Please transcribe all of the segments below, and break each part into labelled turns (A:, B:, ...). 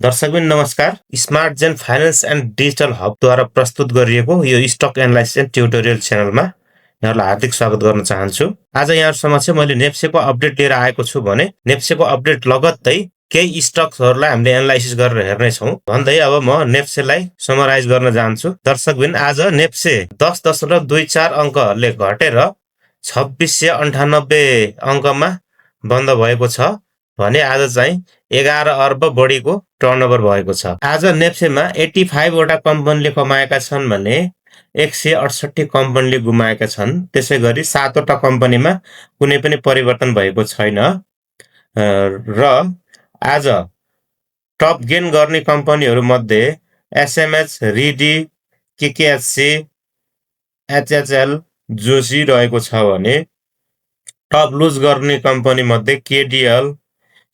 A: दर्शकबिन नमस्कार। Smart gen finance and digital हबद्वारा प्रस्तुत गरिएको यो स्टक एनालाइसिस एन्ड ट्युटोरियल च्यानलमा यहाँलाई हार्दिक स्वागत गर्न चाहन्छु। आज यहाँहरु समक्ष मैले नेप्सेको अपडेट लिएर आएको छु भने नेप्सेको अपडेट लगत्तै केही स्टक्सहरुलाई हामीले एनालाइसिस गरेर हेर्ने छौं भन्दै अब म नेप्सेलाई समराइज गर्न जान्छु। दर्शकबिन आज नेप्से 10.24 अंकले घटेर 2698 अंकमा बन्द भएको छ भने आज चाहिँ 11 अर्ब बढीको टर्नओभर भएको छ। आज नेप्सेमा 85 वटा कम्पनीले कमाएका छन् भने 168 कम्पनीले गुमाएका छन्। त्यसैगरी 7 वटा कम्पनीमा कुनै पनि परिवर्तन भएको छैन र आज टप गेन गर्ने कम्पनीहरु मध्ये एसएमएच, रिडी, केकेएचसी, एचएचएल, जोशी रहेको छ भने टप लुज गर्ने कम्पनी मध्ये केडीएल,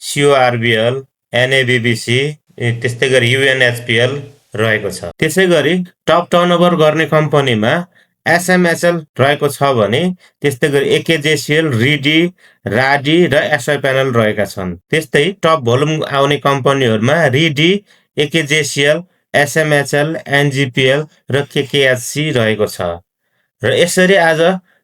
A: सीओआरबीएल, एनएबीबीसी, त्यस्तै गरी यूएनएचपीएल रहेको छ। त्यसैगरी टप टर्नओभर गर्ने कम्पनीमा एसएमएचएल रहेको छ भने त्यस्तै गरी एकेजेसीएल, रिडी, राडी र एसवाई प्यानल रहेका छन्। त्यस्तै टप भोल्युम आउने कम्पनीहरुमा रिडी, एकेजेसीएल, एसएमएचएल, एनजीपीएल र केकेएचसी रहेको छ। र यसरी आज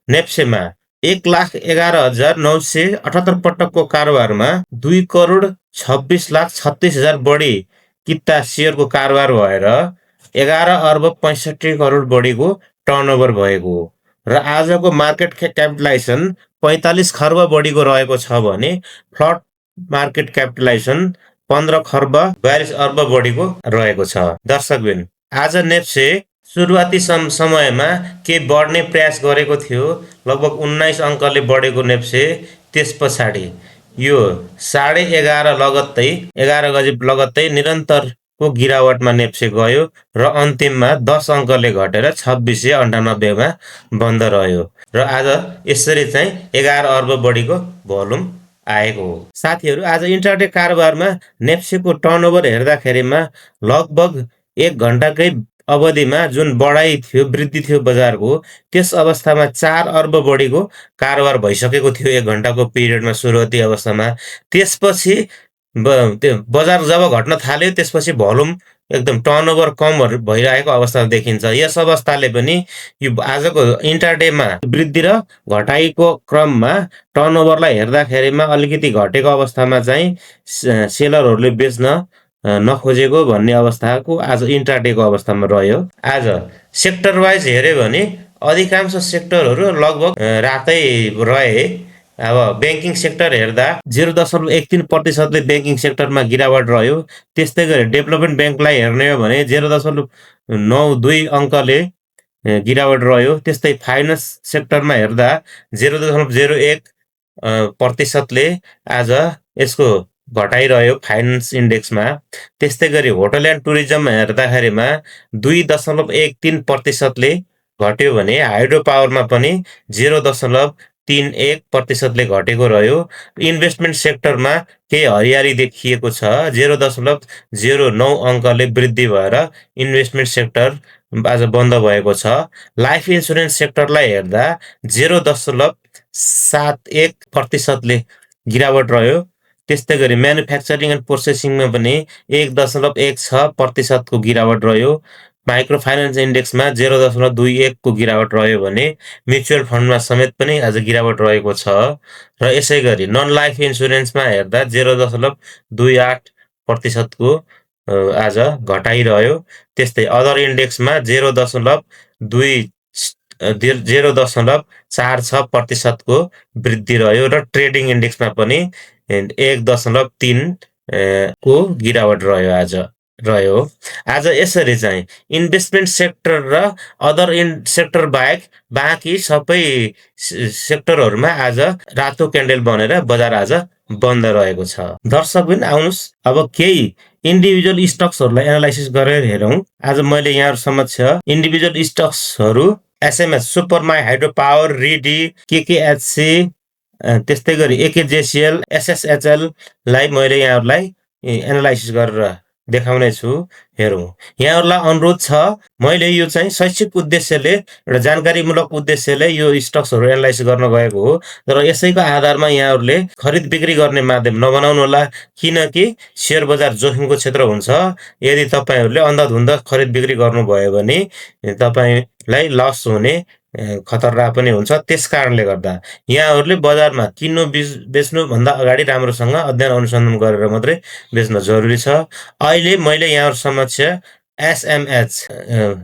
A: नेप्सेमा 1,11,978 पटकको कारोबारमा 2,26,36,000 बढी किता शेयरको कारोबार भएर 11 अर्ब 65 करोड बढीको टर्नओभर भएको हो। र आजको मार्केट क्यापिटलाइजेसन 45 खर्ब बढीको रहेको छ भने फ्लट मार्केट क्यापिटलाइजेसन 15 खर्ब 42 अर्ब बढीको रहेको छ। दर्शकबिन आज नेप्से सुरुवाती समयमा के बढ्ने प्रयास गरेको थियो, लगभग 19 अंकले बढेको नेप्से त्यसपछाडी यो 11.5 लगत्तै 11 गजी लगत्तै निरन्तरको गिरावटमा नेप्से गयो र अन्तिममा 10 अंकले घटेर 2698 मा बन्द रह्यो र आज यसरी चाहिँ 11 अर्ब बढीको भोल्युम आएको हो। साथीहरु आज इन्ट्राडे कारोबारमा नेप्सेको टर्नओभर हेर्दाखेरिमा लगभग 1 घण्टाकै अवधिमा जुन बढाइ थियो, वृद्धि थियो बजारको, त्यस अवस्थामा 4 अर्ब बढीको कारोबार भइसकेको थियो 1 घण्टाको पिरियडमा सुरुवाती अवस्थामा। त्यसपछि बजार जब घट्न थाल्यो त्यसपछि भोल्युम एकदम टर्नओभर कम भइरहेको अवस्था देखिन्छ। यस अवस्थाले पनि यो आजको इन्ट्राडेमा वृद्धि र घटाइको क्रममा टर्नओभरलाई हेर्दाखेरिमा अलिकति घटेको अवस्थामा चाहिँ सेलरहरुले बेच्न नखोजेको भन्ने अवस्थाको आज इन्ट्राडेको अवस्थामा रह्यो। आज सेक्टर वाइज हेर्यो भने अधिकांश सेक्टरहरु लगभग रातै रहे। अब बैंकिङ सेक्टर हेर्दा 0.13% ले बैंकिङ सेक्टरमा गिरावट रह्यो। त्यस्तै गरी डेभलपमेन्ट बैंकलाई हेर्ने हो भने 0.92 अंकले गिरावट रह्यो। त्यस्तै फाइनान्स सेक्टरमा हेर्दा 0.01% ले आज यसको घटाइ रह्यो फाइनान्स इन्डेक्समा। त्यस्तै गरी होटल एन्ड टुरिज्म हेर्दाखेरिमा 2.13% ले घट्यो भने हाइड्रो पावरमा पनि 0.31% ले घटेको रह्यो। इन्भेस्टमेन्ट सेक्टरमा केही हरियाली देखिएको छ। 0.09 अंकले वृद्धि भएर इन्भेस्टमेन्ट सेक्टर आज बन्द भएको छ। लाइफ इन्स्योरेन्स सेक्टरलाई हेर्दा 0.71% ले गिरावट रह्यो। त्यस्तै गरी म्यानुफ्याक्चरिङ एन्ड प्रोसेसिङमा पनि 1.16% को गिरावट रह्यो। माइक्रो फाइनान्स इन्डेक्समा 0.21 को गिरावट रह्यो भने म्युचुअल फन्डमा समेत पनि आज गिरावट रहेको छ। र यसैगरी नन लाइफ इन्स्योरेन्समा हेर्दा 0.28% को आज घटाइ रह्यो। त्यस्तै अदर इन्डेक्समा 0.46% को वृद्धि रह्यो र ट्रेडिङ इन्डेक्समा पनि 1.3 को गिरावट रह्यो आज यसरी चाहिँ इन्भेस्टमेन्ट सेक्टर र अदर सेक्टर बाहेक बाँकी सबै सेक्टरहरुमा आज रातो क्यान्डल बनेर बजार आज बन्द रहेको छ। दर्शकबिन आउनुस् अब केही इन्डिभिजुअल स्टक्सहरुलाई एनालाइसिस गरेर हेरौं। आज मैले यहाँहरु समक्ष individual स्टक्सहरु SMH, सुपरमाइ hydro power, Ridi, केकेएचसी, त्यस्तै गरी एकेजेसीएल, एसएसएचएल लाई मैले यहाँहरुलाई एनालाइसिस गरेर देखाउने छु, हेरौँ। यहाँहरूलाई अनुरोध छ, मैले यो चाहिँ शैक्षिक उद्देश्यले, एउटा जानकारीमूलक उद्देश्यले यो स्टक्सहरू एनालाइज गर्न गएको हो। तर यसैको आधारमा यहाँहरूले खरिद बिक्री गर्ने माध्यम नबनाउनुहोला, किनकि सेयर बजार जोखिमको क्षेत्र हुन्छ। यदि तपाईँहरूले अन्धाधुन्ध खरिद बिक्री गर्नुभयो भने तपाईँलाई लस हुने खतरा पनि हुन्छ। त्यस कारणले गर्दा यहाँहरूले बजारमा किन्नु बेच्नुभन्दा अगाडि राम्रोसँग अध्ययन अनुसन्धान गरेर मात्रै बेच्न जरुरी छ। अहिले मैले यहाँहरू समक्ष एसएमएच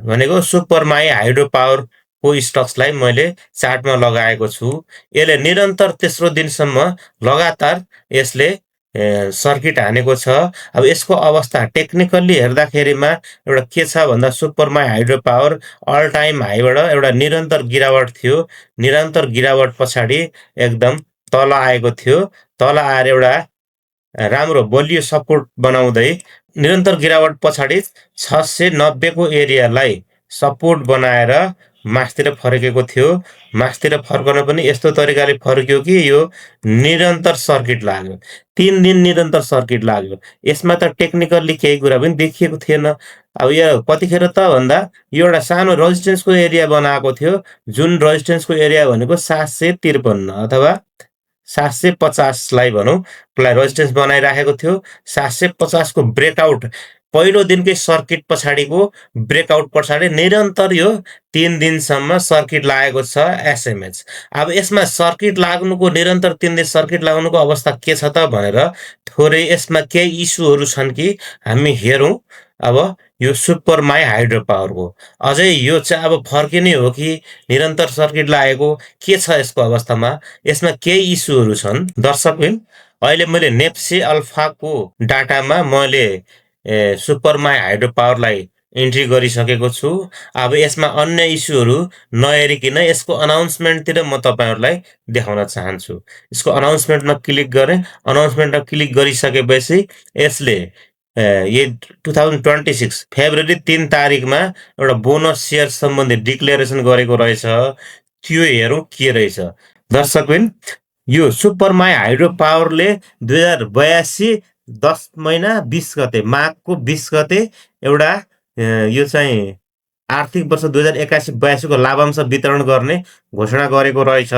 A: भनेको सुपर माई हाइड्रो पावरको स्टक्सलाई मैले चार्टमा लगाएको छु। यसले निरन्तर तेस्रो दिनसम्म लगातार यसले सर्किट हानेको छ। अब यसको अवस्था टेक्निकल्ली हेर्दाखेरिमा एउटा के छ भन्दा super Mai hydro power all time हाईबाट एउटा निरन्तर गिरावट थियो। निरन्तर गिरावट पछाडि एकदम तल आएको थियो। तल आएर एउटा राम्रो बलियो सपोर्ट बनाउँदै निरन्तर गिरावट पछाडि 690 को एरियालाई सपोर्ट बनाएर मास्तिर फर्केको थियो। मास्तिर फर्कन पनि यस्तो तरिकाले फर्क्यो कि यो निरन्तर सर्किट लाग्यो। 3 दिन निरन्तर सर्किट लाग्यो। यसमा त टेक्निकल्ली केही कुरा पनि देखिएको थिएन। अब यो कतिखेर त भन्दा यो एउटा सानो रेजिस्टेन्सको एरिया बनाएको थियो, जुन रेजिस्टेन्सको एरिया भनेको 753 अथवा 750 लाई भनौँ लाई रेजिस्टेन्स बनाइराखेको थियो। 750 को ब्रेकआउट पहिलो दिनकै सर्किट पछाडिको ब्रेकआउट पछाडि निरन्तर यो 3 दिनसम्म सर्किट लागेको छ एसएमएच। अब यसमा सर्किट लाग्नुको निरन्तर 3 दिन सर्किट लाग्नुको अवस्था के छ त भनेर थोरै यसमा केही इस्युहरू छन् कि हामी हेरौँ। अब यो सुपर माई हाइड्रो पावरको अझै यो चाहिँ अब फर्किने हो कि निरन्तर सर्किट लागेको के छ यसको अवस्थामा, यसमा केही इस्युहरू छन्। दर्शकबिन, अहिले मैले नेप्से अल्फाको डाटामा मैले सुपर माई हाइड्रो पावरलाई इन्ट्री गरिसकेको छु। अब यसमा अन्य इस्युहरू नहेरिकन यसको अनाउन्समेन्टतिर म तपाईँहरूलाई देखाउन चाहन्छु। यसको अनाउन्समेन्टमा क्लिक गरेँ। अनाउन्समेन्टमा क्लिक गरिसकेपछि यसले यो 2026 फेब्रुअरी 3 तारिकमा एउटा बोनस सेयर सम्बन्धी डिक्लेरेसन गरेको रहेछ। त्यो हेरौँ के रहेछ। दर्शकबिन, यो सुपर माई हाइड्रो पावरले 2082 10 महिना 20 गते माघको 20 गते एउटा यो चाहिँ आर्थिक वर्ष 2081-82 को लाभांश वितरण गर्ने घोषणा गरेको रहेछ।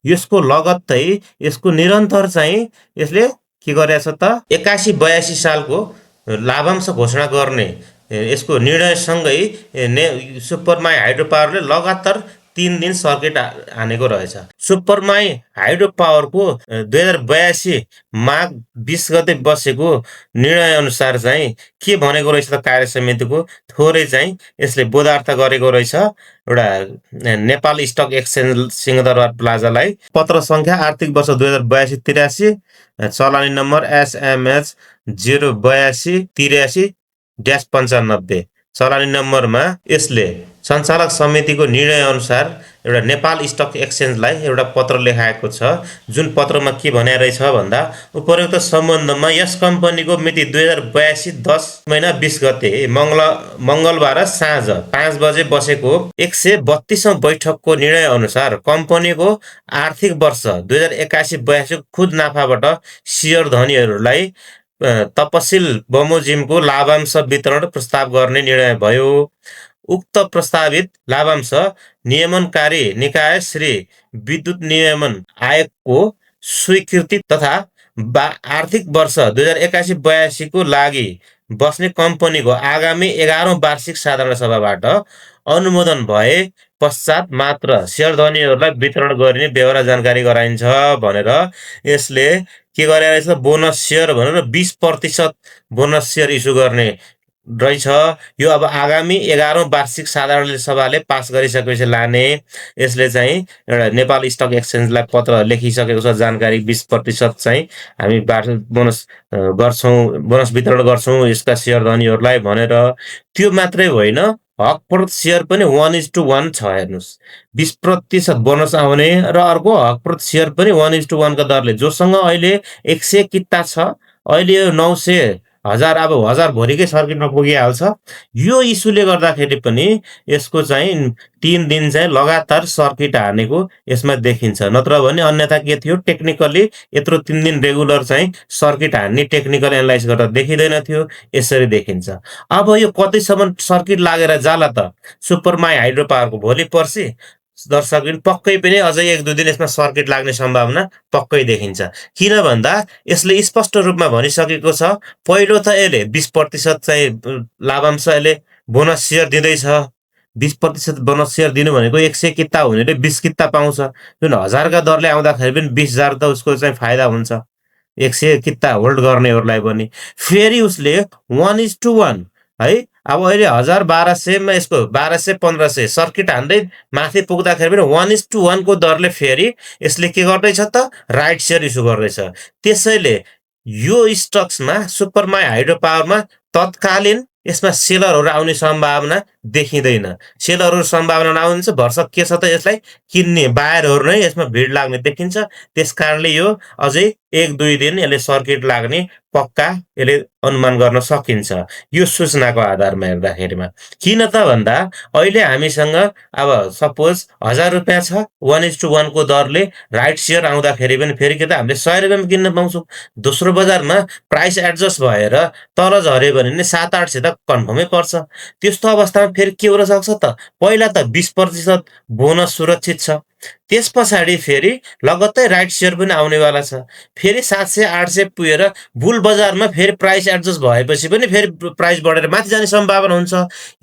A: यसको लगत्तै यसको निरन्तर चाहिँ यसले के गरेछ त 81-82 सालको लाभांश घोषणा गर्ने यसको निर्णयसँगै सुपर माई हाइड्रो पावरले लगातार 3 दिन सर्किट हानेको रहेछ। सुपर माई हाइड्रो पावरको 2082 माघ 20 गते बसेको निर्णय अनुसार चाहिँ के भनेको रहेछ त कार्य समितिको थोरै चाहिँ यसले बोधार्थ गरेको रहेछ। एउटा नेपाल स्टक एक्सचेन्ज सिंहदरबार प्लाजालाई पत्र संख्या आर्थिक वर्ष 2082-83 चलानी नम्बर एसएमएच 082-83-95 चलानी नम्बरमा यसले सञ्चालक समितिको निर्णय अनुसार एउटा नेपाल स्टक एक्सचेन्जलाई एउटा पत्र लेखाएको छ। जुन पत्रमा के भने रहेछ भन्दा उपरोक्त सम्बन्धमा यस कम्पनीको मिति 2082 10 महिना 20 गते मङ्गलबार साँझ 5 बजे बसेको 132औं बैठकको निर्णय अनुसार कम्पनीको आर्थिक वर्ष 2081-82 खुद नाफाबाट सेयर धनीहरूलाई तपसिल बमोजिमको लाभांश वितरण प्रस्ताव गर्ने निर्णय भयो। उक्त प्रस्तावित लाभांश नियमनकारी निकाय श्री विद्युत नियमन आयोगको स्वीकृति तथा आर्थिक वर्ष 2081-82 को लागि बस्ने कम्पनीको आगामी 11औं वार्षिक साधारण सभाबाट अनुमोदन भए पश्चात मात्र शेयरधनीहरूलाई वितरण गरिने बेहोरा जानकारी गराइन्छ भनेर यसले के गरेको रहेछ बोनस सेयर भनेर 20% बोनस सेयर इस्यु गर्ने रहेछ। यो अब आगामी 11औं वार्षिक साधारण सभाले पास गरिसकेपछि लाने। यसले चाहिँ एउटा नेपाल स्टक एक्सचेन्जलाई पत्र लेखिसकेको छ जानकारी 20% चाहिँ हामी बोनस गर्छौँ, बोनस वितरण गर्छौँ यसका सेयर धनीहरूलाई भनेर। त्यो मात्रै होइन, हकप्रत सेयर पनि 1:1 छ। हेर्नुहोस्, 20% बोनस आउने र अर्को हकप्रत सेयर पनि 1:1 का दरले। जोसँग अहिले 100 किता छ, अहिले यो 900 1000 अब 1000 भरिकै सर्किटमा पुगिहाल्छ। यो इस्युले गर्दाखेरि पनि यसको चाहिँ 3 दिन चाहिँ लगातार सर्किट हानेको यसमा देखिन्छ। नत्र भने अन्यथा के थियो टेक्निकली यत्रो 3 दिन रेगुलर चाहिँ सर्किट हान्ने टेक्निकल एनालाइज गर्दा देखिँदैन थियो, यसरी देखिन्छ। अब यो कतिसम्म सर्किट लागेर जाला त? सुपरमाई हाइड्रो पावरको भोलि पर्सि दर्शकबिन पक्कै पनि अझै 1-2 दिन यसमा सर्किट लाग्ने सम्भावना पक्कै देखिन्छ। किन भन्दा यसले स्पष्ट रूपमा भनिसकेको छ, पहिलो त यसले 20% चाहिँ लाभांश यसले बोनस सेयर दिँदैछ। 20% बोनस सेयर दिनु भनेको 100 किता हुनेले 20 किता पाउँछ। जुन 1000 का दरले आउँदाखेरि पनि 20,000 त उसको चाहिँ फाइदा हुन्छ। 100 किता होल्ड गर्नेहरूलाई पनि। फेरि उसले 1:1 है, अब अहिले 1000-1200 मा यसको 1200-1500 सर्किट हान्दै माथि पुग्दाखेरि पनि 1:1 को दरले फेरि यसले के गर्दैछ त? राइट सेयर इस्यु गर्दैछ। त्यसैले यो स्टक्समा सुपरमाई हाइड्रो पावरमा तत्कालीन यसमा सेलरहरू आउने सम्भावना देखिँदैन। सेलरहरू सम्भावना नआउँछ भरसक के छ त यसलाई किन्ने बायरहरू नै यसमा भिड लाग्ने देखिन्छ। त्यसकारणले यो अझै 1-2 दिन यसले सर्किट लाग्ने पक्का यसले अनुमान गर्न सकिन्छ यो सूचनाको आधारमा हेर्दाखेरिमा। किन त भन्दा अहिले हामीसँग अब सपोज 1000 रुपियाँ छ, 1:1 को दरले राइट सेयर आउँदाखेरि पनि फेरि के त हामीले 100 रुपियाँमा किन्न पाउँछौँ। दोस्रो बजारमा प्राइस एडजस्ट भएर तल झऱ्यो भने नि 700-800 त कन्फर्मै पर्छ। त्यस्तो अवस्थामा फेरि के हुन सक्छ त? पहिला त 20% बोनस सुरक्षित छ। त्यस पछाडि फेरि लगत्तै राइट सेयर पनि आउनेवाला छ। फेरि 700-800 पुगेर बुल बजारमा फेरि प्राइस एडजस्ट भएपछि पनि फेरि प्राइस बढेर माथि जाने सम्भावना हुन्छ।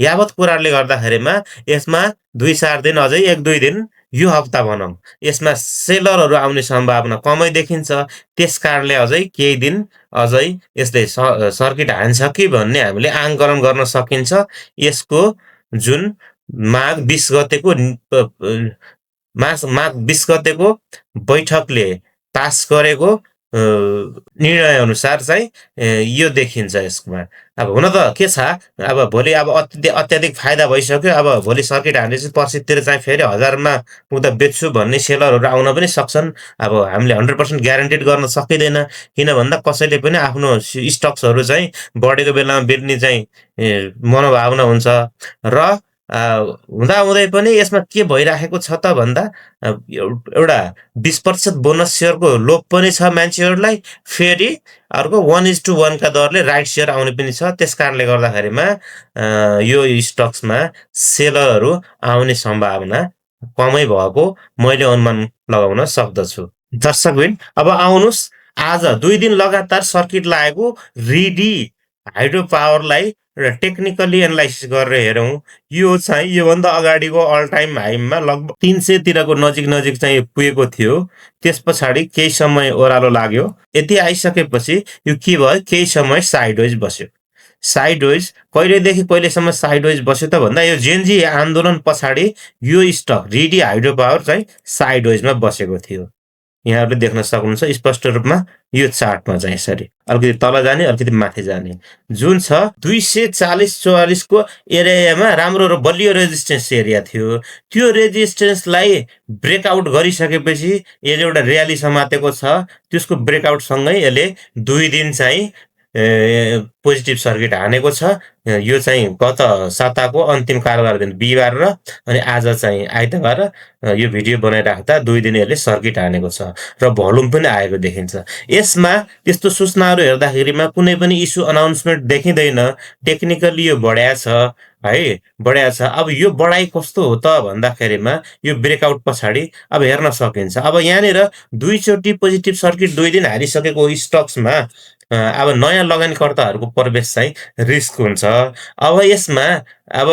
A: यावत कुराले गर्दाखेरिमा यसमा 2-4 दिन अझै 1-2 दिन यो हप्ता भनौँ यसमा सेलरहरू आउने सम्भावना कमै देखिन्छ। त्यसकारणले अझै केही दिन अझै यसले सर्किट हान्छ कि भन्ने हामीले आंकलन गर्न सकिन्छ। यसको जुन माघ 20 गतेको माघ 20 गतेको बैठकले पास गरेको निर्णय अनुसार चाहिँ यो देखिन्छ यसमा। अब हुन त के छ, अब भोलि अब अत्याधिक फाइदा भइसक्यो। अब भोलि सर्किट हानेपछि पर्सितिर चाहिँ फेरि 1000 मा पुग्दा बेच्छु भन्ने सेलरहरू आउन पनि सक्छन्। अब हामीले 100% ग्यारेन्टेड गर्न सकिँदैन। किन भन्दा कसैले पनि आफ्नो स्टक्सहरू चाहिँ बढेको बेलामा बेच्ने चाहिँ मनोभावना हुन्छ र हुँदाहुँदै पनि यसमा के भइराखेको छ त भन्दा एउटा 20% बोनस सेयरको लोभ पनि छ मान्छेहरूलाई। फेरि अर्को 1:1 का दरले राइट सेयर आउने पनि छ। त्यसकारणले गर्दाखेरिमा यो स्टक्समा सेलरहरू आउने सम्भावना कमै भएको मैले अनुमान लगाउन सक्दछु। दर्शकबिन अब आउनुहोस् आज 2 दिन लगातार सर्किट लागेको रिडी हाइड्रो पावरलाई टेक्निकली एनालाइसिस गरेर हेरौँ। यो चाहिँ योभन्दा अगाडिको अल टाइम हाईमा लगभग 300 तिरको नजिक चाहिँ पुगेको थियो। त्यस पछाडि केही समय ओह्रालो लाग्यो। यति आइसकेपछि यो के भयो, केही समय साइडवेज बस्यो। साइडवेज कहिलेसम्म साइडवेज बस्यो त भन्दा यो जेनजी आन्दोलन पछाडि यो स्टक रिडी हाइड्रो पावर चाहिँ साइडवेजमा बसेको थियो। यहाँहरूले देख्न सक्नुहुन्छ स्पष्ट रूपमा यो चार्टमा चाहिँ यसरी अलिकति तल जाने अलिकति माथि जाने जुन छ 240-44 को एरियामा राम्रो र बलियो रेजिस्टेन्स एरिया थियो। त्यो रेजिस्टेन्सलाई ब्रेकआउट गरिसकेपछि यसले एउटा र्याली समातेको छ। त्यसको ब्रेकआउट सँगै यसले 2 दिन चाहिँ पोजिटिभ सर्किट हानेको छ। यो चाहिँ गत साताको अन्तिम कारोबार दिन बिहिबार र अनि आज चाहिँ आइतबार यो भिडियो बनाइराख्दा 2 दिन यसले सर्किट हानेको छ र भोल्युम पनि आएको देखिन्छ। यसमा त्यस्तो सूचनाहरू हेर्दाखेरिमा कुनै पनि इस्यु अनाउन्समेन्ट देखिँदैन। टेक्निकली यो बढ्या छ है, बढ्या छ। अब यो बढाइ कस्तो हो त भन्दाखेरिमा यो ब्रेकआउट पछाडि अब हेर्न सकिन्छ। अब यहाँनिर 2 चोटि पोजिटिभ सर्किट 2 दिन हानिसकेको स्टक्समा अब नयाँ लगानीकर्ताहरूको प्रवेश चाहिँ रिस्क हुन्छ। अब यसमा अब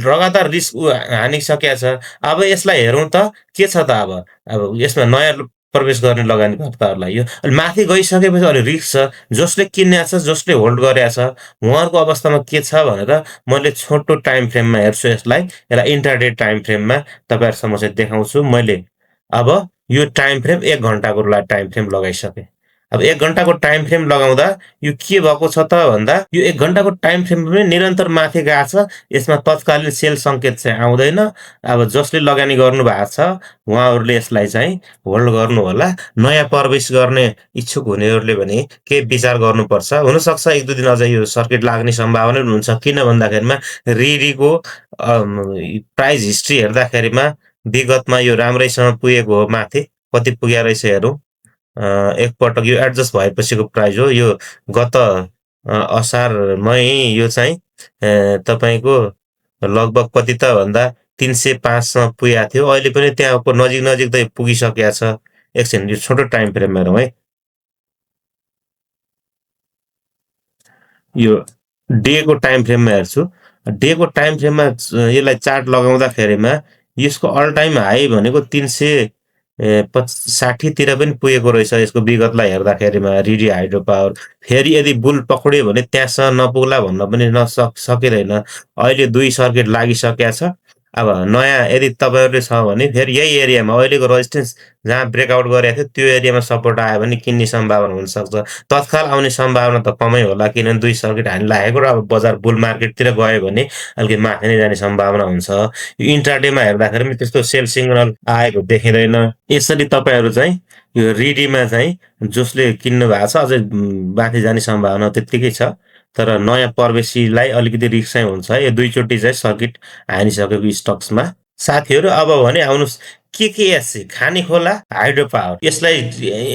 A: लगातार रिस्क हानिसकेको छ। अब यसलाई हेरौँ त के छ त अब यसमा नयाँ प्रवेश गर्ने लगानीकर्ताहरूलाई यो माथि गइसकेपछि अलि रिस्क छ। जसले किन्या छ, जसले होल्ड गरेका छ, उहाँहरूको अवस्थामा के छ भनेर मैले छोटो टाइम फ्रेममा हेर्छु। यसलाई इन्टरडे टाइम फ्रेममा तपाईँहरू समक्ष देखाउँछु। मैले अब यो टाइम फ्रेम 1 घण्टाको टाइम फ्रेम लगाइसकेँ। अब 1 घण्टाको टाइम फ्रेम लगाउँदा यो के भएको छ त भन्दा यो 1 घण्टाको टाइम फ्रेम पनि निरन्तर माथि गएको छ। यसमा तत्कालीन सेल सङ्केत चाहिँ आउँदैन। अब जसले लगानी गर्नु भएको छ उहाँहरूले यसलाई चाहिँ होल्ड गर्नुहोला। नयाँ प्रवेश गर्ने इच्छुक हुनेहरूले भने केही विचार गर्नुपर्छ। हुनसक्छ 1-2 दिन अझ यो सर्किट लाग्ने सम्भावना पनि हुन्छ। किन भन्दाखेरिमा रिडीको प्राइस हिस्ट्री हेर्दाखेरिमा विगतमा यो राम्रैसँग पुगेको हो माथि। कति पुगेको रहेछ हेरौँ। एकपटक यो एडजस्ट भएपछिको प्राइस हो। यो गत असारमै यो चाहिँ तपाईँको लगभग कति त भन्दा 305 सम्म पुगेको थियो। अहिले पनि त्यहाँको नजिक त पुगिसकेको छ। एकछिन यो छोटो टाइम फ्रेम हेरौँ है। यो डेको टाइम फ्रेममा हेर्छु। डेको टाइम फ्रेममा यसलाई चार्ट लगाउँदाखेरिमा यसको अल टाइम हाई भनेको 360 तिर पनि पुगेको रहेछ। यसको विगतलाई हेर्दाखेरिमा रिडी हाइड्रो पावर फेरि यदि बुल पक्रियो भने त्यहाँसम्म नपुग्ला भन्न पनि सकिँदैन। अहिले 2 सर्किट लागिसकेको छ। अब नयाँ यदि तपाईँहरूले छ भने फेरि यही एरियामा अहिलेको रेजिस्टेन्स जहाँ ब्रेकआउट गरेको थियो त्यो एरियामा सपोर्ट आयो भने किन्ने सम्भावना हुनसक्छ। तत्काल आउने सम्भावना त कमै होला, किनभने 2 सर्किट हानि लागेको र अब बजार बुल मार्केटतिर गयो भने अलिकति माथि नै जाने सम्भावना हुन्छ। यो इन्ट्राडेमा हेर्दाखेरि पनि त्यस्तो सेल सिग्नल आएको देखिँदैन। यसरी तपाईँहरू चाहिँ यो रिडीमा चाहिँ जसले किन्नु भएको छ अझै माथि जाने सम्भावना त्यत्तिकै छ। तर नयाँ प्रवेशीलाई अलिकति रिस्क चाहिँ हुन्छ है। यो 2 चोटि चाहिँ सर्किट हानिसकेको स्टक्समा। साथीहरू अब भने आउनुहोस् केकेएससी खानीखोला हाइड्रो पावर यसलाई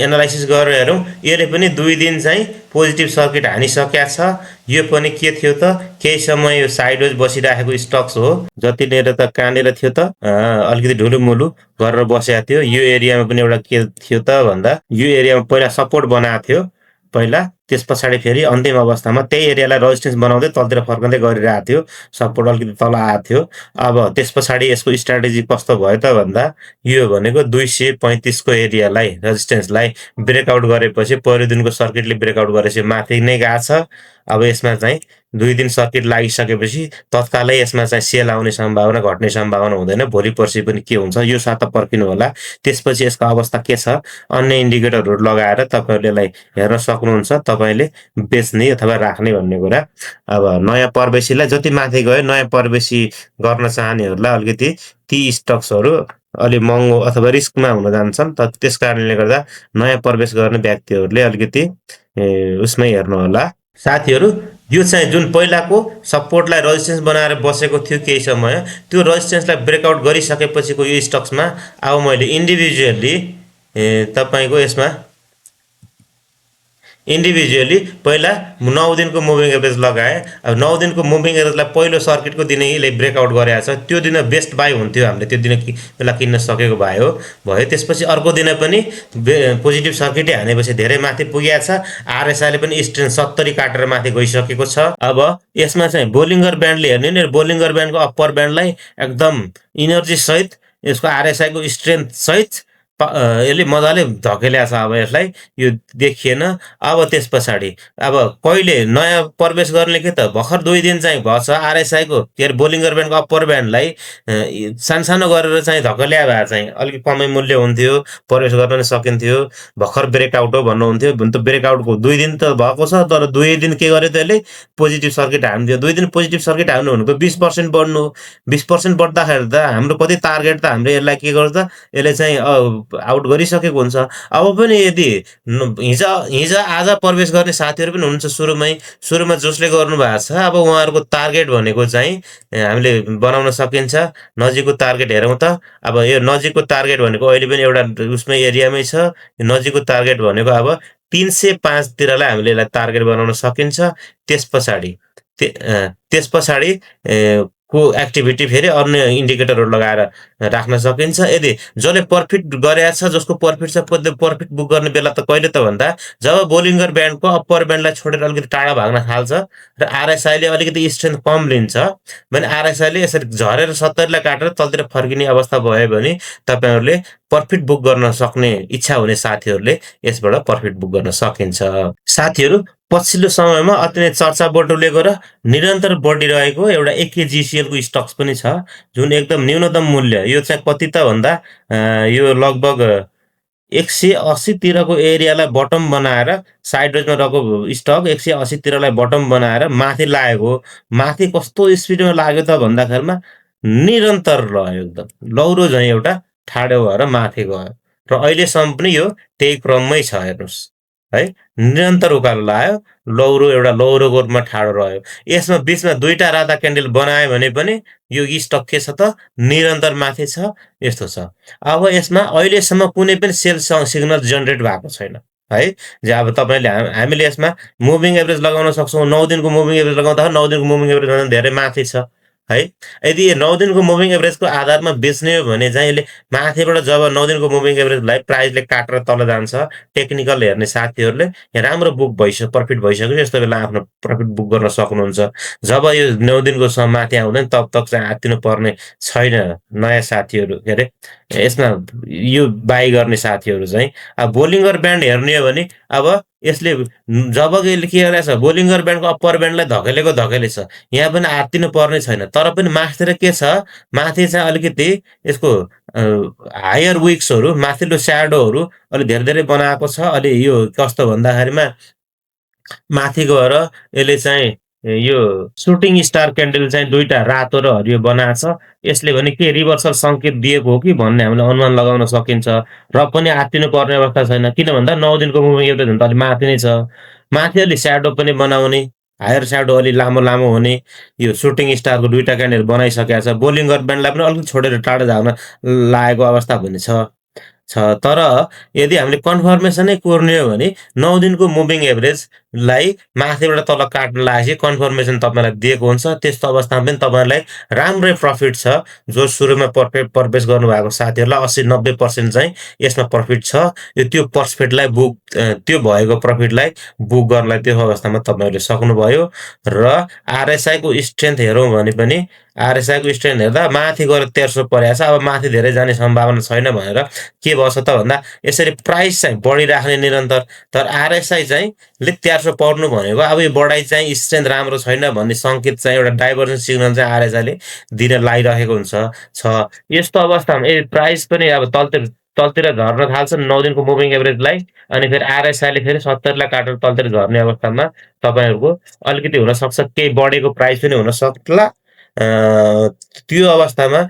A: एनालाइसिस गरेर हेरौँ। यसले पनि 2 दिन चाहिँ पोजिटिभ सर्किट हानिसकेको छ। यो पनि के थियो त केही समय यो साइडवेज बसिराखेको स्टक्स हो। जतिनेर त कहाँनिर थियो त अलिकति ढुलुमुलु गरेर बसेको थियो। यो एरियामा पनि एउटा के थियो त भन्दा यो एरियामा पहिला सपोर्ट बनाएको थियो पहिला, त्यस पछाडि फेरि अन्तिम अवस्थामा त्यही एरियालाई रेजिस्टेन्स बनाउँदै तलतिर फर्कँदै गरिरहेको थियो। सपोर्ट अलिकति तल आएको थियो। अब त्यस पछाडि यसको स्ट्राटेजी कस्तो भयो त भन्दा यो भनेको 235 को एरियालाई रेजिस्टेन्सलाई ब्रेकआउट गरेपछि पहिलो दिनको सर्किटले ब्रेकआउट गरेपछि माथि नै गएको छ। अब यसमा चाहिँ 2 दिन सर्किट लागिसकेपछि तत्कालै यसमा चाहिँ सेल आउने सम्भावना घट्ने सम्भावना हुँदैन। भोलि पर्सि पनि के हुन्छ यो साता पर्खिनु होला। त्यसपछि यसको अवस्था के छ अन्य इन्डिकेटरहरू लगाएर तपाईँहरूले यसलाई हेर्न सक्नुहुन्छ। तपाईँले बेच्ने अथवा राख्ने भन्ने कुरा। अब नयाँ प्रवेशीलाई जति माथि गयो नयाँ प्रवेशी गर्न चाहनेहरूलाई अलिकति ती स्टक्सहरू अलि महँगो अथवा रिस्कमा हुन जान्छन्। त त्यस कारणले गर्दा नयाँ प्रवेश गर्ने व्यक्तिहरूले अलिकति उसमै हेर्नु होला। साथीहरू यो चाहिँ जुन पहिलाको सपोर्टलाई रेजिस्टेन्स बनाएर बसेको थियो केही समय, त्यो रेजिस्टेन्सलाई ब्रेकआउट गरिसकेपछिको यो स्टक्समा अब मैले इन्डिभिजुअली तपाईँको यसमा इन्डिभिजुअली पहिला 9 दिनको मुभिङ एभरेज लगाएँ। अब 9 दिनको मुभिङ एभरेजलाई पहिलो सर्किटको दिनै यसले ब्रेकआउट गरेको छ। त्यो दिन बेस्ट बाई हुन्थ्यो, हामीले त्यो दिन बेला किन्न सकेको भयो। त्यसपछि अर्को दिन पनि पोजिटिभ सर्किटै हानेपछि धेरै माथि पुगेको छ। आरएसआईले पनि स्ट्रेन्थ 70 काटेर माथि गइसकेको छ। अब यसमा चाहिँ बोलिङ्गर ब्यान्डले हेर्ने नि बोलिङ्गर ब्यान्डको अप्पर ब्यान्डलाई एकदम इनर्जी सहित यसको आरएसआईको स्ट्रेन्थ सहित यसले मजाले धकेल्या छ। अब यसलाई यो देखिएन। अब त्यस पछाडि अब कहिले नयाँ प्रवेश गर्ने के त भर्खर 2 दिन चाहिँ भएछ आरएसआईको के अरे बोलिङ्गर ब्यान्डको अप्पर ब्यान्डलाई सानो गरेर चाहिँ धकेल्या भए चाहिँ अलिक कमै मूल्य हुन्थ्यो, प्रवेश गर्न पनि सकिन्थ्यो। भर्खर ब्रेकआउट हो भन्नुहुन्थ्यो। त ब्रेकआउटको 2 दिन त भएको छ, तर 2 दिन के गर्यो त यसले पोजिटिभ सर्किट हान्थ्यो। 2 दिन पोजिटिभ सर्किट हान्नु भनेको 20% बढ्नु। 20% बढ्दाखेरि त हाम्रो कति टार्गेट त हाम्रो यसलाई के गर्छ यसले चाहिँ आउट गरिसकेको हुन्छ। अब पनि यदि हिजो आज प्रवेश गर्ने साथीहरू पनि हुनुहुन्छ सुरुमा जसले गर्नु भएको छ, अब उहाँहरूको टार्गेट भनेको चाहिँ हामीले बनाउन सकिन्छ। नजिकको टार्गेट हेरौँ त। अब यो नजिकको टार्गेट भनेको अहिले पनि एउटा उसमै एरियामै छ। यो नजिकको टार्गेट भनेको अब 305 तिरलाई हामीले यसलाई टार्गेट बनाउन सकिन्छ। त्यस पछाडि को एक्टिभिटी फेरि अन्य इन्डिकेटरहरू लगाएर राख्न सकिन्छ। यदि जसले प्रफिट गरेको छ, जसको प्रफिट छ, प्रफिट बुक गर्ने बेला त कहिले त भन्दा जब बोलिङ्गर ब्यान्डको अप्पर ब्यान्डलाई छोडेर अलिकति टाढा भाग्न थाल्छ र आरएसआईले अलिकति स्ट्रेन्थ कम लिन्छ भने आरएसआईले यसरी झरेर 70लाई काटेर तलतिर फर्किने अवस्था भयो भने तपाईँहरूले प्रफिट बुक गर्न सक्ने इच्छा हुने साथीहरूले यसबाट प्रफिट बुक गर्न सकिन्छ। साथीहरू पछिल्लो समयमा अति नै चर्चा बटुलेको र निरन्तर बढिरहेको एउटा एकेजिसिएलको स्टक्स पनि छ, जुन एकदम न्यूनतम मूल्य यो चाहिँ कति त भन्दा यो लगभग 180 तिरको एरियालाई बटम बनाएर साइड वेजमा रहेको स्टक 180 तिरलाई बटम बनाएर माथि लागेको हो। माथि कस्तो स्पिडमा लाग्यो त भन्दाखेरिमा निरन्तर रह्यो एकदम। लौरो झैँ एउटा ठाडो भएर माथि गयो र अहिलेसम्म पनि यो त्यही क्रममै छ हेर्नुहोस् है। निरन्तर उकालो लाग्यो, लौरोको रूपमा ठाडो रह्यो। यसमा बिचमा 2टा राता क्यान्डल बनायो भने पनि यो स्टक के छ त निरन्तर माथि छ, यस्तो छ। अब यसमा अहिलेसम्म कुनै पनि सेल सिग्नल जेनेरेट भएको छैन है। अब तपाईँले हामीले यसमा मुभिङ एभरेज लगाउन सक्छौँ। 9 दिनको मुभिङ एभरेज लगाउँदाखेरि 9 दिनको मुभिङ एभरेज धेरै माथि छ है। यदि 9 दिनको मुभिङ एभरेजको आधारमा बेच्ने हो भने चाहिँ यसले माथिबाट जब 9 दिनको मुभिङ एभरेजलाई प्राइसले काटेर तल जान्छ, टेक्निकल हेर्ने साथीहरूले यहाँ राम्रो प्रफिट भइसक्यो, यस्तो बेला आफ्नो प्रफिट बुक गर्न सक्नुहुन्छ। जब यो 9 दिनको माथि आउँदैन तब तक चाहिँ आत्तिनु पर्ने छैन नयाँ साथीहरू, के अरे यसमा यो बाई गर्ने साथीहरू चाहिँ। अब बोलिङ्गर ब्यान्ड हेर्ने हो भने अब यसले जब यसले के गरेछ, बोलिङ्गर ब्यान्डको अप्पर ब्यान्डलाई धकेलेको छ। यहाँ पनि आत्तिनु पर्ने छैन, तर पनि माथितिर के छ, माथि चाहिँ अलिकति यसको हायर विक्सहरू, माथिल्लो स्याडोहरू अलि धेरै बनाएको छ। अलि यो कस्तो भन्दाखेरिमा माथि गएर यसले चाहिँ यो सुटिङ स्टार क्यान्डल चाहिँ 2टा रातो र हरियो बनाएको छ। यसले भने के रिभर्सल सङ्केत दिएको हो कि भन्ने हामीले अनुमान लगाउन सकिन्छ। र पनि आत्तिनु पर्ने अवस्था छैन, किन भन्दा 9 दिनको मुभिङ एभरेज भने त अलि माथि नै छ। माथि अलि स्याडो पनि बनाउने, हायर स्याडो अलि लामो हुने, यो सुटिङ स्टारको 2टा क्यान्डल बनाइसकेको छ। बोलिङ्गर ब्यान्डलाई पनि अलिकति छोडेर टाढो झार्न लागेको अवस्था पनि छ। तर यदि हामीले कन्फर्मेसनै कोर्ने हो भने 9 दिनको मुभिङ एभरेजलाई माथिबाट तल काट्न लागेपछि कन्फर्मेसन तपाईँलाई दिएको हुन्छ। त्यस्तो अवस्थामा पनि तपाईँलाई राम्रै प्रफिट छ। जो सुरुमा प्रवेश गर्नुभएको साथीहरूलाई 80-90% चाहिँ यसमा प्रफिट छ। त्यो प्रफिटलाई त्यो भएको प्रफिटलाई बुक गर्नलाई त्यो अवस्थामा तपाईँहरूले सक्नुभयो। र आरएसआईको स्ट्रेन्थ हेरौँ भने पनि आरएसआईको स्ट्रेन्थ हेर्दा माथि गएर 1300 परेको छ। अब माथि धेरै जाने सम्भावना छैन भनेर के भन्छ त भन्दा यसरी प्राइस चाहिँ बढिराख्ने निरन्तर, तर आरएसआई चाहिँ 1300 पढ्नु भनेको अब यो बढाइ चाहिँ स्ट्रेन्थ राम्रो छैन भन्ने सङ्केत चाहिँ एउटा डाइभर्जन सिग्नल चाहिँ आरएसआईले दिन लागिरहेको छ। यस्तो अवस्थामा प्राइस पनि अब तलतिर झर्न थाल्छ 9 दिनको मुभिङ एभरेजलाई, अनि फेरि आरएसआईले फेरि 70 लाई काटेर तलतिर झर्ने अवस्थामा तपाईँहरूको अलिकति हुनसक्छ, केही बढेको प्राइस पनि हुनसक्ला। त्यो अवस्थामा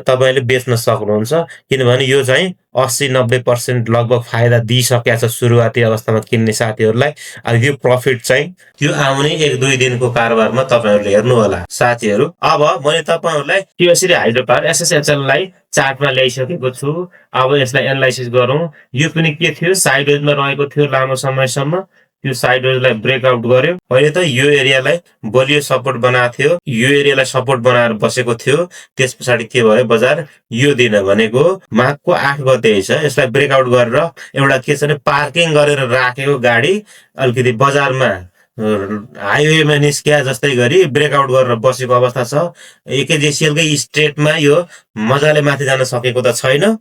A: तपाईँले बेच्न सक्नुहुन्छ, किनभने यो चाहिँ 80-90% लगभग फाइदा दिइसकेको छ सुरुवाती अवस्थामा किन्ने साथीहरूलाई। अब यो प्रफिट चाहिँ त्यो आउने 1-2 दिनको कारोबारमा तपाईँहरूले हेर्नु होला साथीहरू। अब मैले तपाईँहरूलाई TSR हाइड्रो पावर SSHL लाई चार्टमा ल्याइसकेको छु। अब यसलाई एनालाइसिस गरौँ। यो पनि के थियो, साइडवेजमा रहेको थियो लामो समयसम्म। त्यो साइडवेजलाई ब्रेकआउट गर्यो। पहिले त यो एरियालाई बलियो सपोर्ट बनाएको थियो, यो एरियालाई सपोर्ट बनाएर बसेको थियो। त्यस पछाडि के भयो, बजार यो दिन भनेको माघको 8 गते छ, यसलाई ब्रेकआउट गरेर एउटा के छ भने पार्किङ गरेर राखेको गाडी अलिकति बजारमा हाइवेमा निस्किया जस्तै गरी ब्रेकआउट गरेर बसेको अवस्था छ। एकेजेसिएलकै स्ट्रेटमा यो मजाले माथि जान सकेको त छैन,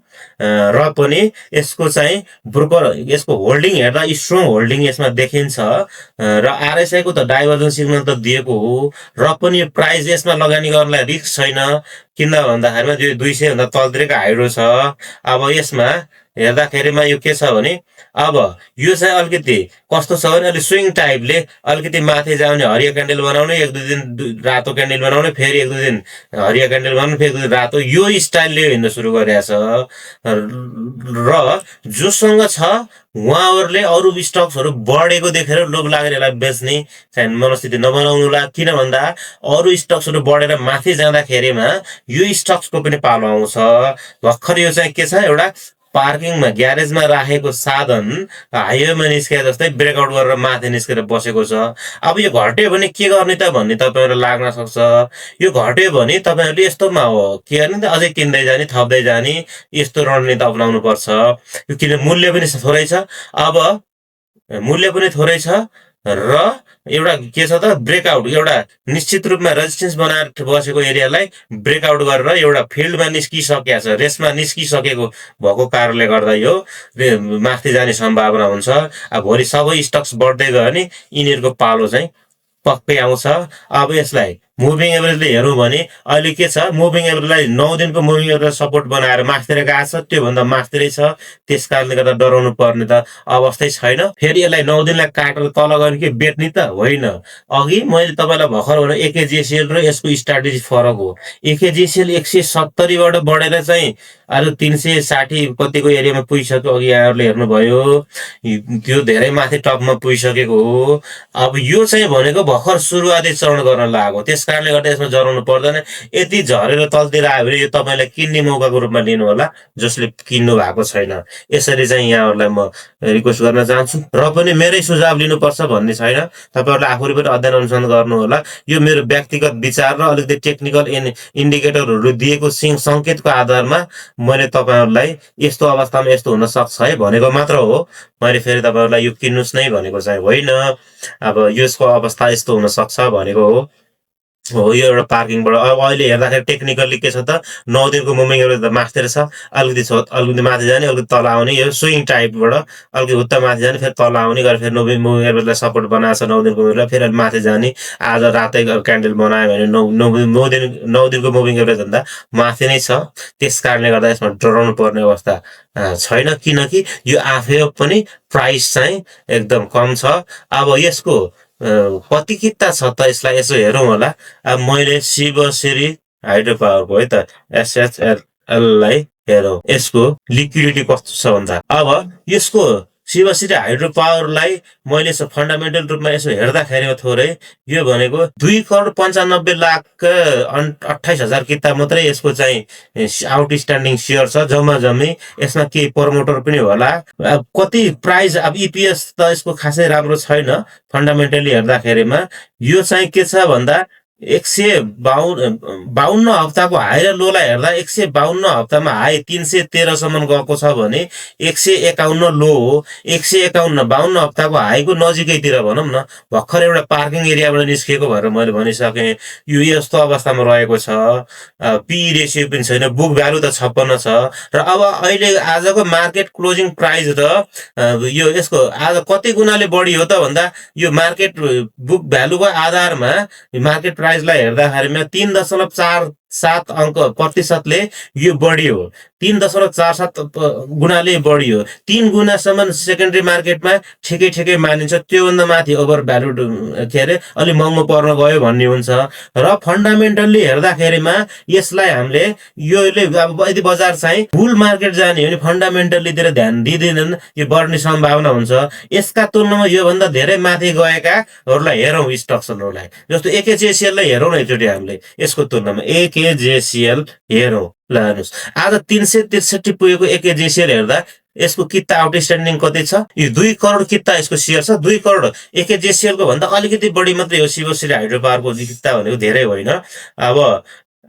A: र पनि यसको चाहिँ यसको होल्डिङ हेर्दा स्ट्रङ होल्डिङ यसमा देखिन्छ। र आरएसआईको त डाइभर्जन सिग्नल त दिएको हो, र पनि प्राइस यसमा लगानी गर्नलाई रिस्क छैन, किन भन्दाखेरिमा यो 200 भन्दा तलतिरको हाइड्रो छ। अब यसमा हेर्दाखेरिमा यो के छ भने अब यो चाहिँ अलिकति कस्तो छ भने अलि स्विङ टाइपले अलिकति माथि जाउने, हरियो क्यान्डल बनाउने, 1-2 दिन रातो क्यान्डल बनाउने, फेरि 1-2 दिन हरियो क्यान्डल बनाउने, फेरि 1-2 दिन रातो, यो स्टाइलले हिँड्न सुरु गरेको छ। र जोसँग छ उहाँहरूले अरू स्टक्सहरू बढेको देखेर लोभ लागेर यसलाई बेच्ने चाहिँ मनस्थिति नबनाउनुला। किन भन्दा अरू स्टक्सहरू बढेर माथि जाँदाखेरिमा यो स्टक्सको पनि पालो आउँछ। भर्खर यो चाहिँ के छ, एउटा पार्किङमा ग्यारेजमा राखेको साधन हाइवेमा निस्किए जस्तै ब्रेकआउट गरेर माथि निस्केर बसेको छ। अब यो घट्यो भने के गर्ने त भन्ने तपाईँहरू लाग्न सक्छ। यो घट्यो भने तपाईँहरूले यस्तोमा हो के गर्ने त, अझै किन्दै जाने, थप्दै जाने, यस्तो रणनीति अपनाउनु पर्छ। किन मूल्य पनि थोरै छ, अब मूल्य पनि थोरै छ, र एउटा के छ त ब्रेकआउट, एउटा निश्चित रूपमा रेजिस्टेन्स बनाएर बसेको एरियालाई ब्रेकआउट गरेर एउटा फिल्डमा निस्किसकेको छ, रेसमा निस्किसकेको भएको कारणले गर्दा यो माथि जाने सम्भावना हुन्छ। अब भोलि सबै स्टक्स बढ्दै गयो भने यिनीहरूको पालो चाहिँ पक्कै आउँछ। अब यसलाई मुभिङ एभरेजले हेरौँ भने अहिले के छ, मुभिङ एभरेजलाई 9 दिनको मुभिङ एभरेज सपोर्ट बनाएर मास्तिर गएको छ, त्योभन्दा मास्तिरै छ। त्यस कारणले गर्दा डराउनु पर्ने त अवस्थै छैन। फेरि यसलाई 9 दिनलाई काटेर तल गएर के बेच्ने त होइन। अघि मैले तपाईँलाई भर्खर भने एकेजिएसएल र यसको स्ट्राटेजी फरक हो। एकेजिएसएल 170 बाट बढेर चाहिँ अरू 360 कतिको एरियामा पुगिसक्यो। अघि यहाँहरूले हेर्नुभयो त्यो धेरै माथि टपमा पुगिसकेको हो। अब यो चाहिँ भनेको भर्खर सुरुवाती चरण गर्न लागेको, त्यस कारणले गर्दा यसमा जराउनु पर्दैन। यति झरेर तलतिर आयो भने यो तपाईँलाई किन्ने मौकाको रूपमा लिनु होला, जसले किन्नु भएको छैन। यसरी चाहिँ यहाँहरूलाई म रिक्वेस्ट गर्न चाहन्छु। र पनि मेरै सुझाव लिनुपर्छ भन्ने छैन, तपाईँहरूले आफूले पनि अध्ययन अनुसन्धान गर्नु होला। यो मेरो व्यक्तिगत विचार र अलिकति टेक्निकल इन्डिकेटरहरू दिएको सङ्केतको आधारमा मैले तपाईँहरूलाई यस्तो अवस्थामा यस्तो हुन सक्छ है भनेको मात्र हो। मैले फेरि तपाईँहरूलाई यो किन्नुहोस् नै भनेको चाहिँ होइन। अब यसको अवस्था यस्तो हुन सक्छ भनेको हो। यो एउटा पार्किङबाट अब अहिले हेर्दाखेरि टेक्निकल्ली के छ त, 9 दिनको मुभिङ एभरेज त मास्तिर छ, अलिकति माथि जाने, अलिकति तल आउने, यो स्विङ टाइपबाट अलिकति उत्ता माथि जाने, फेरि तल आउने गरेर फेरि मुभिङ एभरेजलाई सपोर्ट बनाएको छ 9 दिनको मुभिङलाई, फेरि माथि जाने। आज रातै क्यान्डल बनायो भने 9 दिनको मुभिङ एभरेजभन्दा माथि नै छ। त्यस कारणले गर्दा यसमा डराउनु पर्ने अवस्था छैन, किनकि यो आफै पनि प्राइस चाहिँ एकदम कम छ। अब यसको कति किता छ त यसलाई यसो हेरौँ होला। अब मैले शिवश्री हाइड्रो पावरको है त एसएचएललाई हेरौँ, यसको लिक्विडिटी कस्तो छ भन्दा अब यसको शिवश्री हाइड्रो पावरलाई मैले यसो फन्डामेन्टल रूपमा यसो हेर्दाखेरि थोरै यो भनेको 2,95,00,000 किता मात्रै यसको चाहिँ आउटस्ट्यान्डिङ सेयर छ जम्मी। यसमा के प्रमोटर पनि होला। अब कति प्राइस, अब इपिएस त यसको खासै राम्रो छैन फन्डामेन्टली हेर्दाखेरिमा। यो चाहिँ के छ भन्दा 152 हप्ताको हाई र लोलाई हेर्दा 152 हप्तामा हाई 313 सम्म गएको छ भने 151 लो हो। 151 हप्ताको हाईको नजिकैतिर भनौँ न, भर्खर एउटा पार्किङ एरियाबाट निस्किएको भएर मैले भनिसकेँ। यो यस्तो अवस्थामा रहेको छ। पी रेसियो पनि छैन, बुक भ्यालु त 56 छ। र अब अहिले आजको मार्केट क्लोजिङ प्राइस र यो यसको आज कति गुणाले बढी हो त भन्दा यो मार्केट बुक भ्यालुको आधारमा मार्केट प्राइसलाई हेर्दाखेरिमा 3.47 अंक प्रतिशतले यो बढी हो। 3.47 गुणाले बढी हो। 3 गुणासम्म सेकेन्डरी मार्केटमा ठिकै मानिन्छ, त्योभन्दा माथि ओभर भ्यालु के अरे अलि महँगो पर्न गयो भन्ने हुन्छ। र फन्डामेन्टल्ली हेर्दाखेरिमा यसलाई हामीले योले अब यदि बजार चाहिँ बुल मार्केट जाने हो भने फन्डामेन्टल्लीतिर ध्यान दिँदैनन्, यो बढ्ने सम्भावना हुन्छ। यसका तुलनामा योभन्दा धेरै माथि गएकाहरूलाई हेरौँ, स्टक्सहरूलाई जस्तो एकेजिएसएललाई हेरौँ न एकचोटि हामीले यसको तुलनामा। एकेजिएसएल हेरौँ ल, हेर्नुहोस् आज 363 पुगेको एकेजिएसएल हेर्दा यसको किता आउटस्ट्यान्डिङ कति छ? यो 2 करोड किता यसको सेयर छ। 2 करोड एकेजिएसएल को भन्दा अलिकति बढी मात्रै हो। शिवश्री हाइड्रो पावरको किता भनेको धेरै होइन।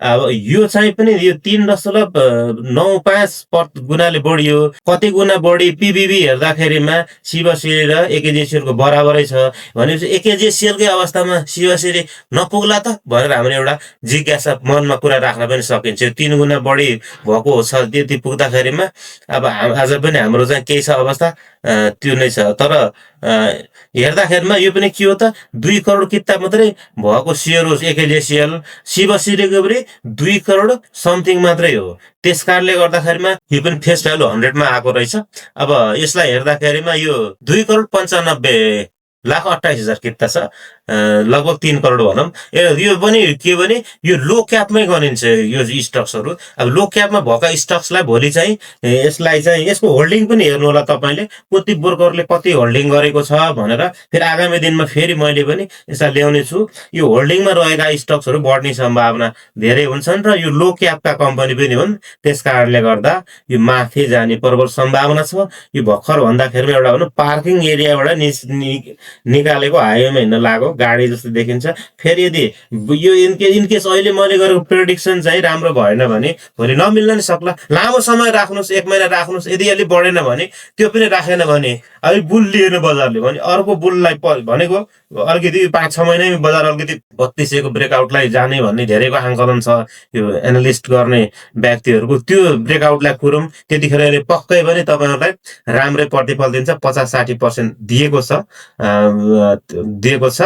A: अब यो चाहिँ पनि यो 3.95 गुणाले बढी हो। कति गुणा बढी? पीबीबी हेर्दाखेरिमा शिवश्री र एकेजिएसएल को बराबरै छ भनेपछि एकेजिएसएल कै अवस्थामा शिवश्री नपुग्ला त भनेर हाम्रो एउटा जिज्ञासा मनमा कुरा राख्न पनि सकिन्छ। 3 गुणा बढी भएको छ त्यति पुग्दाखेरिमा अब आज पनि हाम्रो चाहिँ केही छ अवस्था त्यो नै छ। तर हेर्दाखेरिमा यो पनि के हो त, 2 करोड किता मात्रै भएको सेयर हो एकेजिएसएल। शिवश्रीको पनि 2 करोड समथिङ मात्रै हो। त्यस कारणले गर्दाखेरिमा यो पनि फेस भ्यालु 100 मा आएको रहेछ। अब यसलाई हेर्दाखेरिमा यो 2,95,28,000 किता छ, लगभग 3 करोड भनौँ। यो पनि के भने यो लो क्यापमै गनिन्छ यो स्टक्सहरू। अब लो क्यापमा भएका स्टक्सलाई भोलि चाहिँ यसलाई चाहिँ यसको होल्डिङ पनि हेर्नु होला तपाईँले, कति ब्रोकरले कति होल्डिङ गरेको छ भनेर। फेरि आगामी दिनमा फेरि मैले पनि यसलाई ल्याउने छु। यो होल्डिङमा रहेका स्टक्सहरू बढ्ने सम्भावना धेरै हुन्छन् र यो लो क्यापका कम्पनी पनि हुन्। त्यस कारणले गर्दा यो माथि जाने प्रबल सम्भावना छ। यो भर्खर भन्दाखेरिमा एउटा भनौँ पार्किङ एरियाबाट निकालेको हाइवेमा हिँड्न लाग्यो गाडी जस्तो देखिन्छ। फेरि यदि यो इनकेस अहिले मैले गरेको प्रेडिक्सन चाहिँ राम्रो भएन भने भोलि नमिल्न नि सक्ला। लामो समय राख्नुहोस्, 1 महिना राख्नुहोस्। यदि अलि बढेन भने त्यो पनि राखेन भने अब बुल लिएन बजारले भने अर्को बुललाई भनेको अलिकति 5-6 महिनामै बजार अलिकति 3200 को ब्रेकआउटलाई जाने भन्ने धेरैको आंकलन छ यो एनालिस्ट गर्ने व्यक्तिहरूको। त्यो ब्रेकआउटलाई कुरौँ, त्यतिखेर यसले पक्कै पनि तपाईँहरूलाई राम्रै प्रतिफल दिन्छ। 50-60% दिएको छ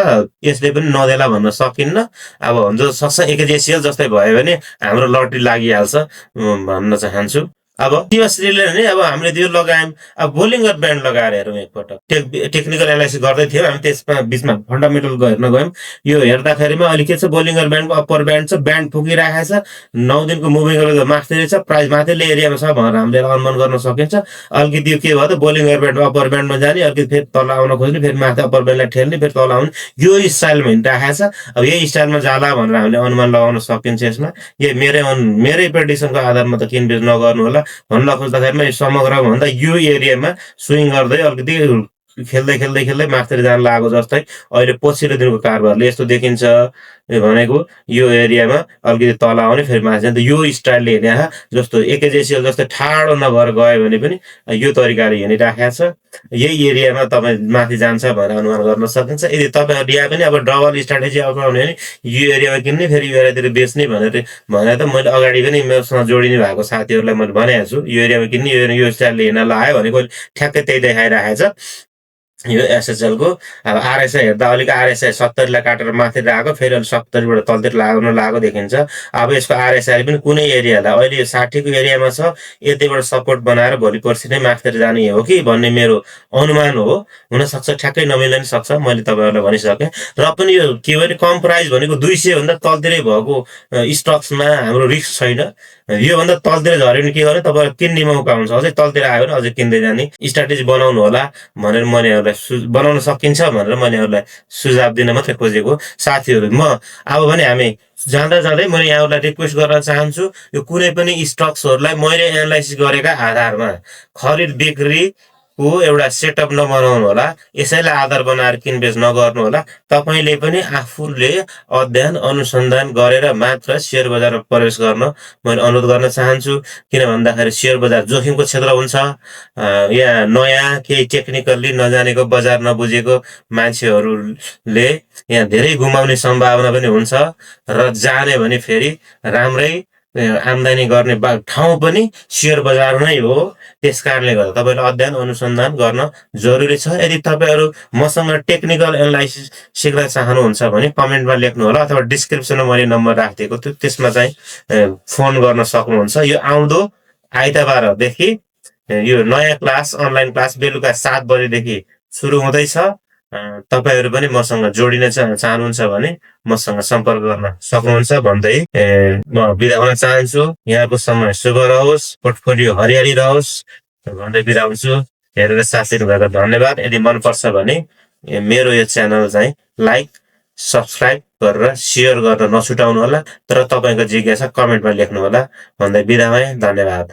A: यसले पनि नदेला भन्न सकिन्न। अब जो सक्छ एकेजेसियल जस्तै भयो भने हाम्रो लटरी लागिहाल्छ भन्न चाहन्छु। अब श्रीले नै अब हामीले त्यो लगायौँ। अब बोलिङ्गर ब्यान्ड लगाएर हेरौँ एकपटक। टेक्निकल एनालाइसिस गर्दै थियौँ हामी, त्यसमा बिचमा फन्डामेन्टल हेर्न गयौँ। यो हेर्दाखेरिमा अहिले के छ, बोलिङ्गर ब्यान्डको अप्पर ब्यान्ड छ, ब्यान्ड फुकिरहेको छ, 9 दिनको मुभिङ एभरेज माथि रहेछ, प्राइस माथिल्लो एरियामा छ भनेर हामीले अनुमान गर्न सकिन्छ। अलिकति यो के भयो त, बोलिङ्गर ब्यान्ड अप्पर ब्यान्डमा जाने, अलिकति फेरि तल आउन खोज्ने, फेरि माथि अप्पर ब्यान्डलाई ठेल्ने, फेरि तल आउने, यो स्टाइलमा हिँडिरहेको छ। अब यही स्टाइलमा जाला भनेर हामीले अनुमान लगाउन सकिन्छ यसमा। यो मेरै प्रेडिक्सनको आधारमा त किनबेच नगर्नु होला भन्न खोज्दाखेरिमा समग्र भन्दा यो एरियामा स्विङ गर्दै अलिकति खेल्दै माथितिर जान लागेको जस्तै अहिले पछिल्लो दिनको कारोबारले यस्तो देखिन्छ। भनेको यो एरियामा अलिकति तल आउने, फेरि माथि जान्छ। यो स्टाइलले हिँडे जस्तो एकेजेसियल जस्तै ठाडो नभएर गयो भने पनि यो तरिकाले हिँडिराखेको छ। यही एरियामा तपाईँ माथि जान्छ भनेर अनुमान गर्न सकिन्छ। यदि तपाईँहरू यहाँ पनि अब डबल स्ट्राटेजी अपनाउने भने यो एरियामा किन्ने, फेरि यो एरियातिर बेच्ने भनेर त मैले अगाडि पनि मेरोसँग जोडिने भएको साथीहरूलाई मैले भनेको छु। यो एरियामा किन्ने, यो स्टाइलले हिँड्न लगायो भनेको ठ्याक्कै त्यही देखाइरहेको छ। यो एसएचएलको अब आरएसआई हेर्दा अलिक आरएसआई 70लाई काटेर माथि आएको, फेरि अलिक 70बाट तलतिर लागेको देखिन्छ। अब यसको आरएसआई पनि कुनै एरियालाई अहिले यो 60को एरियामा छ, यतिबाट सपोर्ट बनाएर भोलि पर्सि नै माथितिर जाने हो कि भन्ने मेरो अनुमान हो। हुनसक्छ ठ्याक्कै नमिल्न पनि सक्छ, मैले तपाईँहरूलाई भनिसकेँ। र पनि यो के भने कम प्राइस भनेको 200 भन्दा तलतिरै भएको स्टक्समा हाम्रो रिस्क छैन। योभन्दा तलतिर झऱ्यो भने के गर्ने, तपाईँलाई किन्ने मौका हुन्छ। अझै तलतिर आयो भने अझै किन्दै जाने स्ट्राटेजी बनाउनु होला भनेर मैले बनाउन सकिन्छ भनेर मैले यहाँहरूलाई सुझाव दिन मात्रै खोजेको। साथीहरू म अब भने हामी जाँदा मैले यहाँहरूलाई रिक्वेस्ट गर्न चाहन्छु, यो कुनै पनि स्टक्सहरूलाई मैले एनालाइसिस गरेका आधारमा खरिद बिक्रीको एउटा सेटअप नबनाउनु होला, यसैलाई आधार बनाएर किनबेच नगर्नु होला। तपाईँले पनि आफूले अध्ययन अनुसन्धान गरेर मात्र सेयर बजारमा प्रवेश गर्न मैले अनुरोध गर्न चाहन्छु। किन भन्दाखेरि सेयर बजार जोखिमको क्षेत्र हुन्छ। यहाँ नयाँ केही टेक्निकल्ली नजानेको, बजार नबुझेको मान्छेहरूले यहाँ धेरै गुमाउने सम्भावना पनि हुन्छ। र जाने भने फेरि राम्रै आम्दानी गर्ने ठाउँ पनि सेयर बजार नै हो। त्यस कारणले गर्दा तपाईँले अध्ययन अनुसन्धान गर्न जरुरी छ। यदि तपाईँहरू मसँग टेक्निकल एनालाइसिस सिक्न चाहनुहुन्छ भने कमेन्टमा लेख्नु होला, अथवा डिस्क्रिप्सनमा मैले नम्बर राखिदिएको छु, त्यसमा चाहिँ फोन गर्न सक्नुहुन्छ। यो आउँदो आइतबारदेखि यो नयाँ क्लास, अनलाइन क्लास बेलुका 7 बजेदेखि सुरु हुँदैछ। तपाईँहरू पनि मसँग जोडिन चाहनुहुन्छ भने मसँग सम्पर्क गर्न सक्नुहुन्छ भन्दै म बिदा हुन चाहन्छु। यहाँको समय शुभ रहोस्, पोर्टफोलियो हरियाली रहोस् भन्दै बिदा हुन्छु। हेरेर साथ दिनुभएको धन्यवाद। यदि मनपर्छ भने मेरो यो च्यानल चाहिँ लाइक, सब्सक्राइब गरेर सेयर गर्न नछुटाउनु होला। तर तपाईँको जिज्ञासा कमेन्टमा लेख्नु होला भन्दै बिदा भएँ। धन्यवाद।